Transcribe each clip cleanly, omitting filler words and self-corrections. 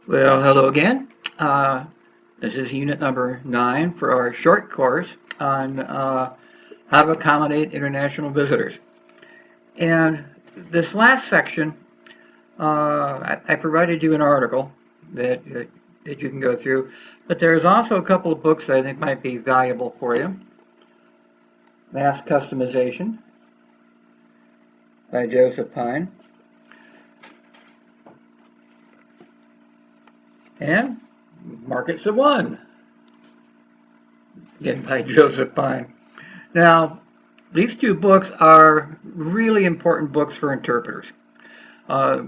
Well, hello again. Uh, this is unit number 9 for our short course on how to accommodate international visitors. And this last section, I provided you an article that you can go through, but there's also a couple of books that I think might be valuable for you. Mass Customization by Joseph Pine and Markets of One, again by Joseph Pine. Now, these two books are really important books for interpreters. Uh,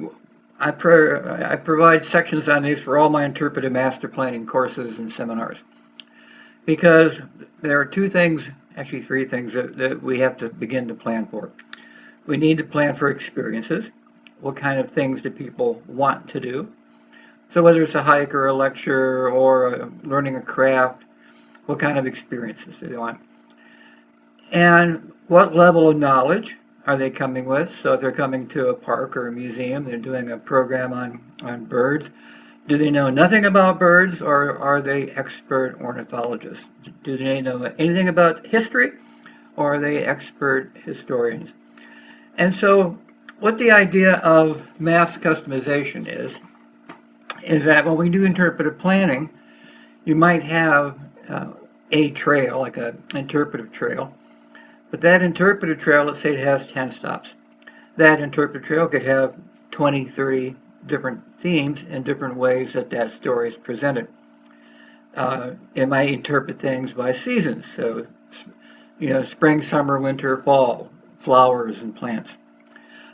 I provide sections on these for all my interpretive master planning courses and seminars because there are two things, actually three things that we have to begin to plan for. We need to plan for experiences. What kind of things do people want to do? So whether it's a hike or a lecture or learning a craft, what kind of experiences do they want? And what level of knowledge are they coming with? So if they're coming to a park or a museum, they're doing a program on birds. Do they know nothing about birds, or are they expert ornithologists? Do they know anything about history, or are they expert historians? And so what the idea of mass customization is that when we do interpretive planning, you might have a trail, like an interpretive trail, but that interpretive trail, let's say it has 10 stops. That interpretive trail could have 20, 30 different themes and different ways that that story is presented. It might interpret things by seasons, so spring, summer, winter, fall, flowers and plants.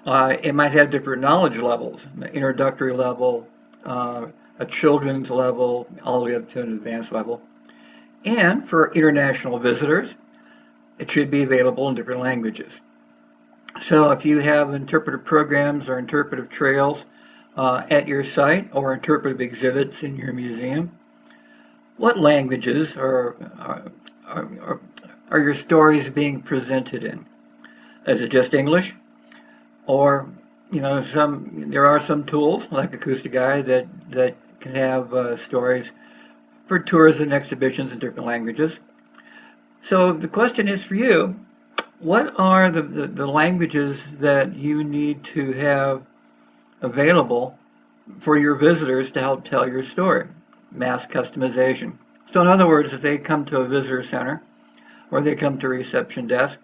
It might have different knowledge levels, an introductory level, a children's level, all the way up to an advanced level. And for international visitors, it should be available in different languages. So if you have interpretive programs or interpretive trails at your site or interpretive exhibits in your museum, what languages are your stories being presented in? Is it just English? Or, there are some tools like Acoustic Guide that can have stories for tours and exhibitions in different languages. So the question is for you, what are the languages that you need to have available for your visitors to help tell your story? Mass customization. So in other words, if they come to a visitor center or they come to a reception desk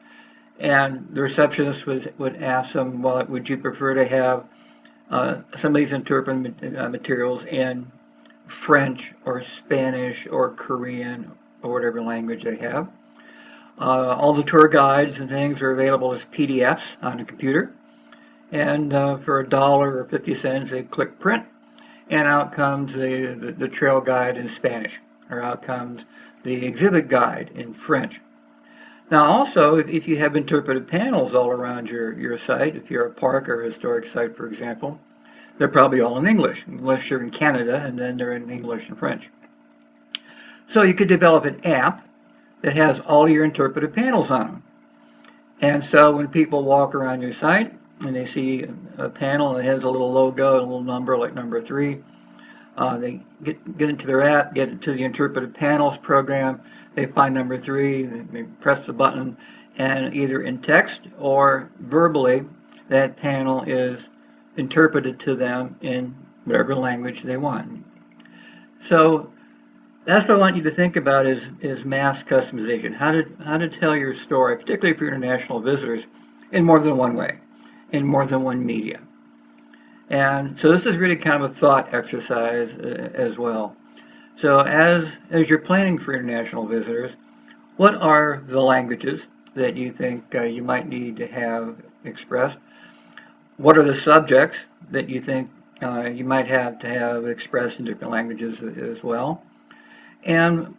and the receptionist would ask them, well, would you prefer to have some of these interpretive materials in French or Spanish or Korean or whatever language they have? All the tour guides and things are available as PDFs on a computer. And for $1 or 50 cents, they click print, and out comes the trail guide in Spanish, or out comes the exhibit guide in French. Now also, if you have interpretive panels all around your site, if you're a park or a historic site, for example, they're probably all in English, unless you're in Canada, and then they're in English and French. So you could develop an app that has all your interpretive panels on them. And so when people walk around your site and they see a panel that has a little logo, a little number like number 3, they get into their app, get into the interpretive panels program, they find number 3, they press the button, and either in text or verbally, that panel is interpreted to them in whatever language they want. So that's what I want you to think about is mass customization. How to tell your story, particularly for international visitors, in more than one way, in more than one media. And so this is really kind of a thought exercise as well. So as you're planning for international visitors, what are the languages that you think you might need to have expressed? What are the subjects that you think you might have to have expressed in different languages as well? And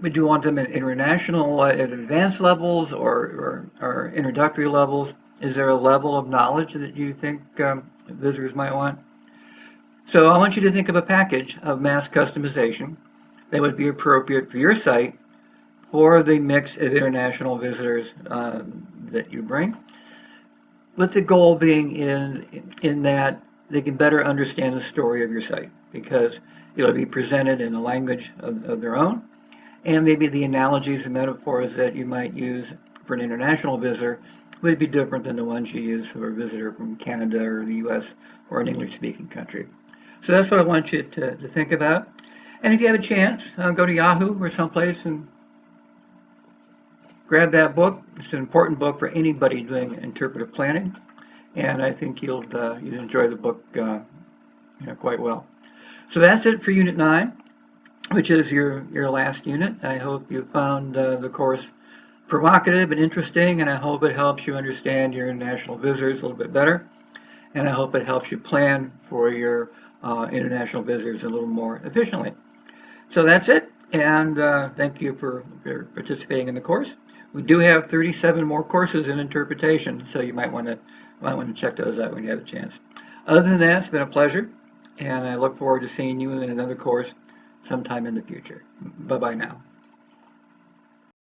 would you want them at international, at advanced levels or introductory levels? Is there a level of knowledge that you think visitors might want? So I want you to think of a package of mass customization that would be appropriate for your site for the mix of international visitors that you bring, with the goal being in that they can better understand the story of your site, because it'll be presented in a language of their own, and maybe the analogies and metaphors that you might use for an international visitor would be different than the ones you use for a visitor from Canada or the US or an English-speaking country. So that's what I want you to think about. And if you have a chance, go to Yahoo or someplace and grab that book. It's an important book for anybody doing interpretive planning, and I think you'll enjoy the book quite well. So that's it for Unit 9, which is your last unit. I hope you found the course provocative and interesting, and I hope it helps you understand your international visitors a little bit better, and I hope it helps you plan for your international visitors a little more efficiently. So that's it, and thank you for participating in the course. We do have 37 more courses in interpretation, so you might want to check those out when you have a chance. Other than that, it's been a pleasure, and I look forward to seeing you in another course sometime in the future. Bye-bye now.